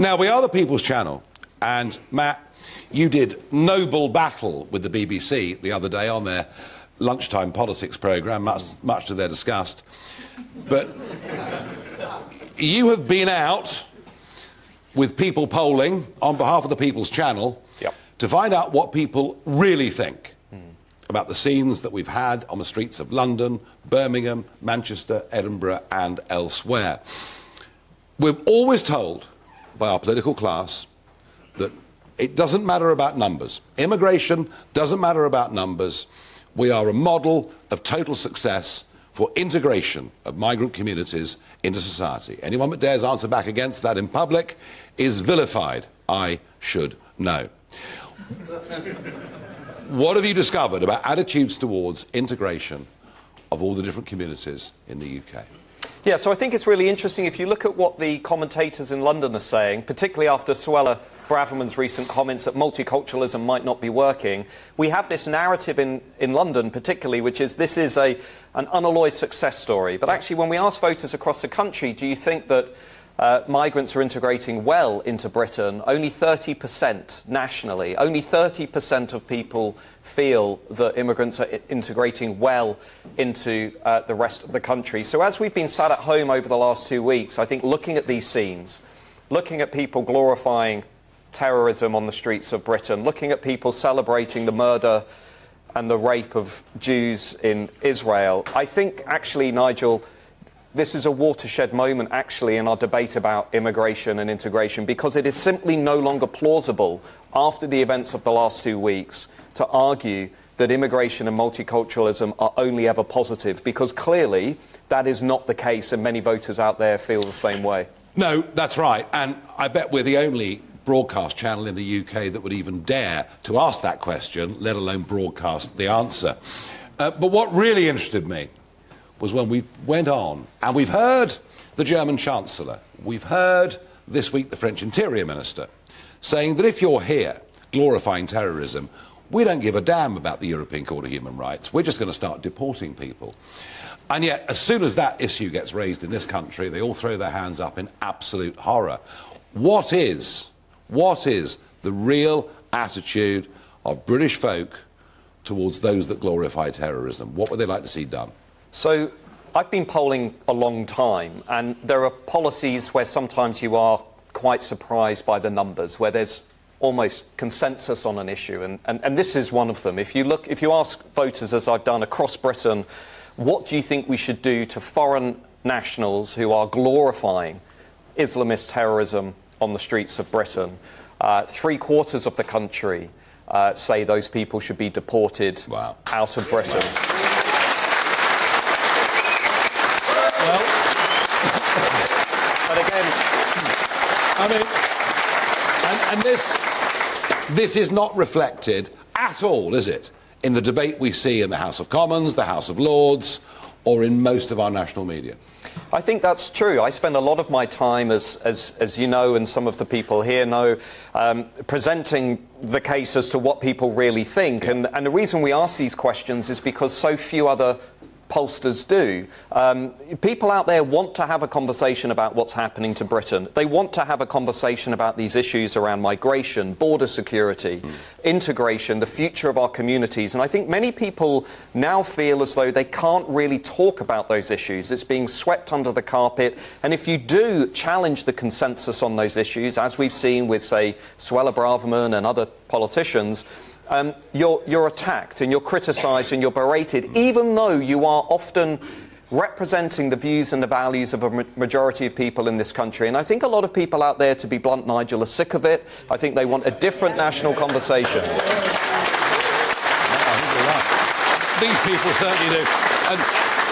Now, we are the People's Channel, and Matt, you did noble battle with the BBC the other day on their lunchtime politics programme, much to their disgust. But you have been out with people polling on behalf of the People's Channel to find out what people really think about the scenes that we've had on the streets of London, Birmingham, Manchester, Edinburgh and elsewhere. We're always told by our political class that it doesn't matter about numbers. Immigration doesn't matter about numbers. We are a model of total success for integration of migrant communities into society. Anyone that dares answer back against that in public is vilified. I should know. What have you discovered about attitudes towards integration of all the different communities in the UK? Yeah, so I think it's really interesting if you look at what the commentators in London are saying, particularly after Suella Braverman's recent comments that multiculturalism might not be working. We have this narrative in London particularly, which is this is an unalloyed success story. But actually, when we ask voters across the country, do you think that migrants are integrating well into Britain, only 30% nationally, only 30% of people feel that immigrants are integrating well into the rest of the country. So as we've been sat at home over the last 2 weeks, I think looking at these scenes, looking at people glorifying terrorism on the streets of Britain, looking at people celebrating the murder and the rape of Jews in Israel, I think actually, Nigel, this is a watershed moment, actually, in our debate about immigration and integration, because it is simply no longer plausible, after the events of the last 2 weeks, to argue that immigration and multiculturalism are only ever positive, because clearly that is not the case, and many voters out there feel the same way. No, that's right, and I bet we're the only broadcast channel in the UK that would even dare to ask that question, let alone broadcast the answer. But what really interested me was when we went on, and we've heard the German Chancellor, we've heard this week the French Interior Minister, saying that if you're here glorifying terrorism, we don't give a damn about the European Court of Human Rights, we're just going to start deporting people. And yet, as soon as that issue gets raised in this country, they all throw their hands up in absolute horror. What is the real attitude of British folk towards those that glorify terrorism? What would they like to see done? So I've been polling a long time, and there are policies where sometimes you are quite surprised by the numbers, where there's almost consensus on an issue, and this is one of them. If you ask voters, as I've done across Britain, what do you think we should do to foreign nationals who are glorifying Islamist terrorism on the streets of Britain? 3/4 of the country say those people should be deported out of Britain. Well, but again, I mean, and this is not reflected at all, is it, in the debate we see in the House of Commons, the House of Lords, or in most of our national media? I think that's true. I spend a lot of my time, as you know, and some of the people here know, presenting the case as to what people really think. And the reason we ask these questions is because so few other pollsters do. People out there want to have a conversation about what's happening to Britain. They want to have a conversation about these issues around migration, border security, integration, the future of our communities. And I think many people now feel as though they can't really talk about those issues. It's being swept under the carpet. And if you do challenge the consensus on those issues, as we've seen with, say, Suella Braverman and other politicians, you're attacked and you're criticised and you're berated, even though you are often representing the views and the values of a majority of people in this country. And I think a lot of people out there, to be blunt, Nigel, are sick of it. I think they want a different national conversation. These people certainly do. And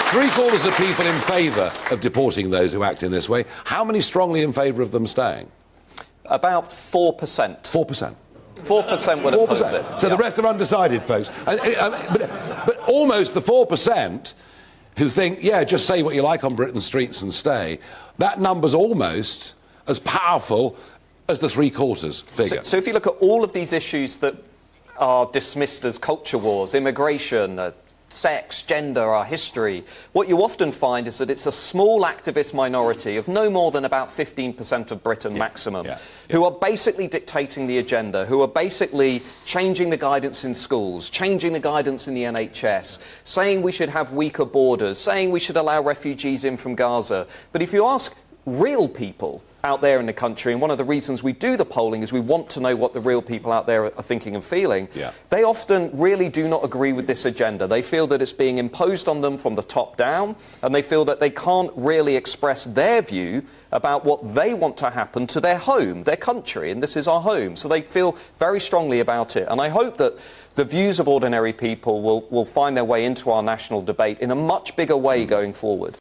3/4 of people in favour of deporting those who act in this way. How many strongly in favour of them staying? About 4%. 4%. 4% would oppose it. So the rest are undecided, folks. But almost the 4% who think, yeah, just say what you like on Britain's streets and stay, that number's almost as powerful as the 3/4 figure. So if you look at all of these issues that are dismissed as culture wars, immigration, sex, gender, our history, what you often find is that it's a small activist minority of no more than about 15% of Britain maximum, who are basically dictating the agenda, who are basically changing the guidance in schools, changing the guidance in the NHS, saying we should have weaker borders, saying we should allow refugees in from Gaza. But if you ask real people out there in the country, and one of the reasons we do the polling is we want to know what the real people out there are thinking and feeling, they often really do not agree with this agenda. They feel that it's being imposed on them from the top down, and they feel that they can't really express their view about what they want to happen to their home, their country, and this is our home. So they feel very strongly about it. And I hope that the views of ordinary people will find their way into our national debate in a much bigger way going forward.